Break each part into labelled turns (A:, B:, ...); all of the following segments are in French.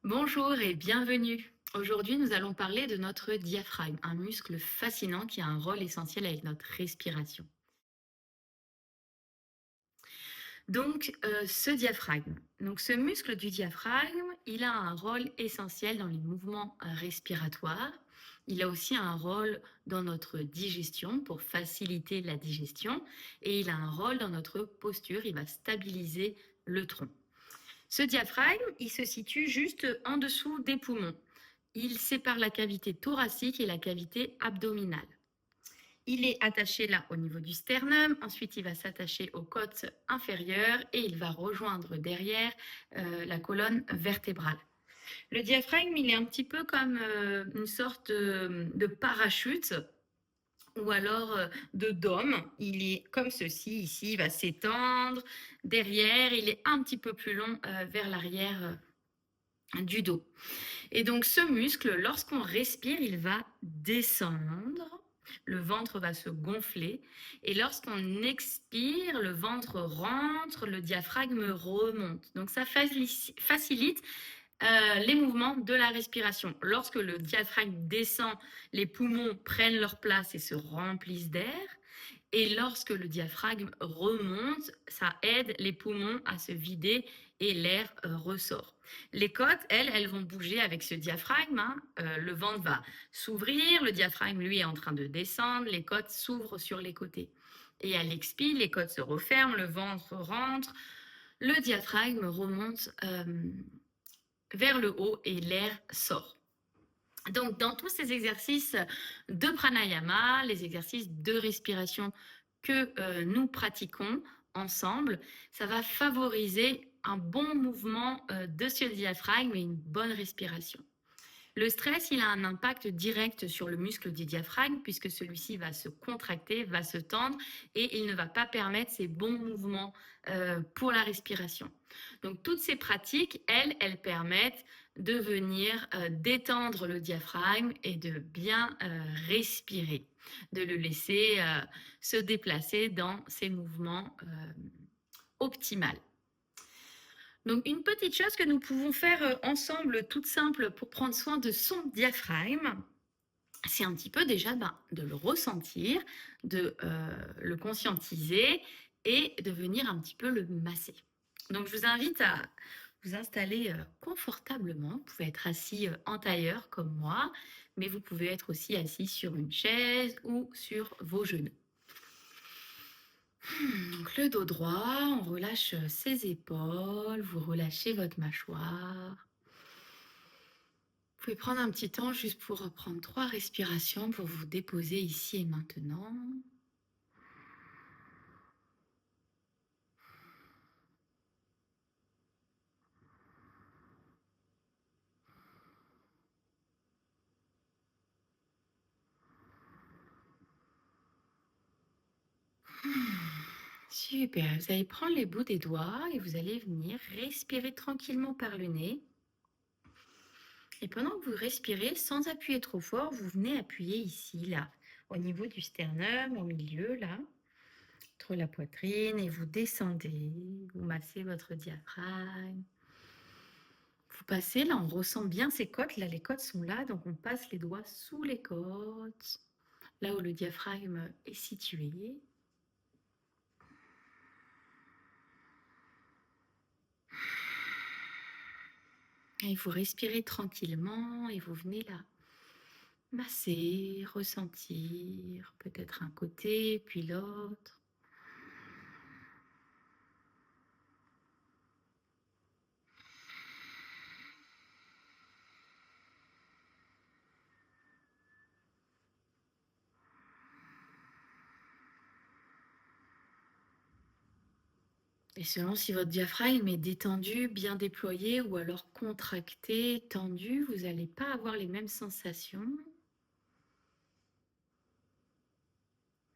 A: Bonjour et bienvenue. Aujourd'hui, nous allons parler de notre diaphragme, un muscle fascinant qui a un rôle essentiel avec notre respiration. Ce diaphragme, ce muscle du diaphragme, il a un rôle essentiel dans les mouvements respiratoires. Il a aussi un rôle dans notre digestion pour faciliter la digestion et il a un rôle dans notre posture. Il va stabiliser le tronc. Ce diaphragme, il se situe juste en dessous des poumons. Il sépare la cavité thoracique et la cavité abdominale. Il est attaché là au niveau du sternum, ensuite il va s'attacher aux côtes inférieures et il va rejoindre derrière la colonne vertébrale. Le diaphragme, il est un petit peu comme une sorte de parachute ou alors de dôme. Il est comme ceci, ici, il va s'étendre. Derrière, il est un petit peu plus long vers l'arrière du dos. Et donc ce muscle, lorsqu'on respire, il va descendre, le ventre va se gonfler, et lorsqu'on expire, le ventre rentre, le diaphragme remonte. Donc ça facilite les mouvements de la respiration. Lorsque le diaphragme descend, les poumons prennent leur place et se remplissent d'air. Et lorsque le diaphragme remonte, ça aide les poumons à se vider et l'air ressort. Les côtes, elles vont bouger avec ce diaphragme. Le ventre va s'ouvrir, le diaphragme, lui, est en train de descendre, les côtes s'ouvrent sur les côtés. Et à l'expire, les côtes se referment, le ventre rentre, le diaphragme remonte vers le haut et l'air sort. Donc, dans tous ces exercices de pranayama, les exercices de respiration que nous pratiquons ensemble, ça va favoriser un bon mouvement de ce diaphragme et une bonne respiration. Le stress, il a un impact direct sur le muscle du diaphragme puisque celui-ci va se contracter, va se tendre et il ne va pas permettre ces bons mouvements pour la respiration. Donc toutes ces pratiques, elles permettent de venir détendre le diaphragme et de bien respirer, de le laisser se déplacer dans ses mouvements optimaux. Donc, une petite chose que nous pouvons faire ensemble, toute simple, pour prendre soin de son diaphragme, c'est un petit peu déjà de le ressentir, de le conscientiser et de venir un petit peu le masser. Donc, je vous invite à vous installer confortablement. Vous pouvez être assis en tailleur comme moi, mais vous pouvez être aussi assis sur une chaise ou sur vos genoux. Donc le dos droit, on relâche ses épaules, vous relâchez votre mâchoire. Vous pouvez prendre un petit temps juste pour reprendre 3 respirations pour vous déposer ici et maintenant. Super, vous allez prendre les bouts des doigts et vous allez venir respirer tranquillement par le nez. Et pendant que vous respirez, sans appuyer trop fort, vous venez appuyer ici, là, au niveau du sternum, au milieu, là, entre la poitrine, et vous descendez, vous massez votre diaphragme. Vous passez, là, on ressent bien ces côtes, là, les côtes sont là, donc on passe les doigts sous les côtes, là où le diaphragme est situé. Et vous respirez tranquillement et vous venez là masser, ressentir peut-être un côté puis l'autre. Et selon si votre diaphragme est détendu, bien déployé ou alors contracté, tendu, vous n'allez pas avoir les mêmes sensations.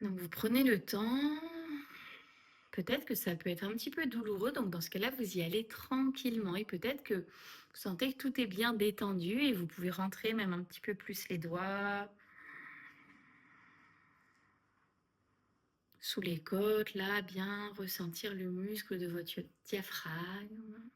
A: Donc vous prenez le temps. Peut-être que ça peut être un petit peu douloureux, donc dans ce cas-là, vous y allez tranquillement et peut-être que vous sentez que tout est bien détendu et vous pouvez rentrer même un petit peu plus les doigts sous les côtes, là, bien ressentir le muscle de votre diaphragme.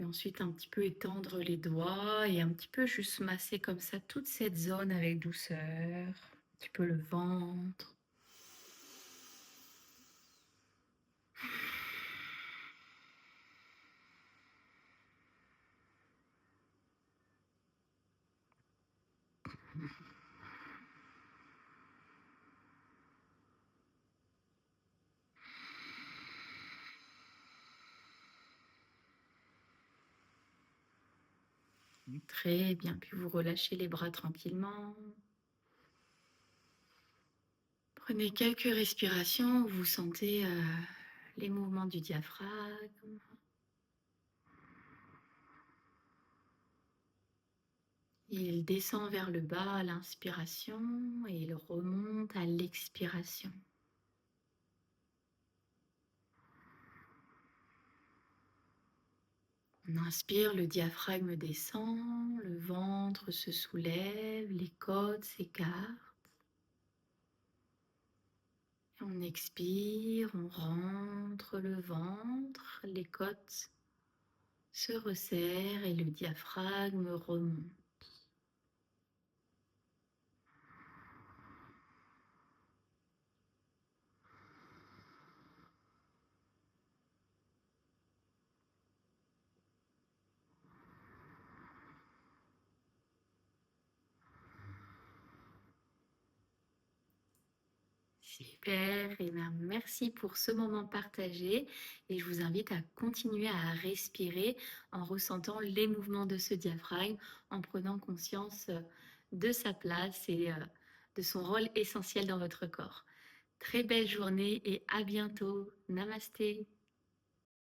A: Et ensuite, un petit peu étendre les doigts et un petit peu juste masser comme ça toute cette zone avec douceur. Un petit peu le ventre. Très bien. Puis vous relâchez les bras tranquillement. Prenez quelques respirations où vous sentez les mouvements du diaphragme. Il descend vers le bas à l'inspiration et il remonte à l'expiration. On inspire, le diaphragme descend, le ventre se soulève, les côtes s'écartent. On expire, on rentre le ventre, les côtes se resserrent et le diaphragme remonte. Super, et bien merci pour ce moment partagé et je vous invite à continuer à respirer en ressentant les mouvements de ce diaphragme, en prenant conscience de sa place et de son rôle essentiel dans votre corps. Très belle journée et à bientôt. Namasté.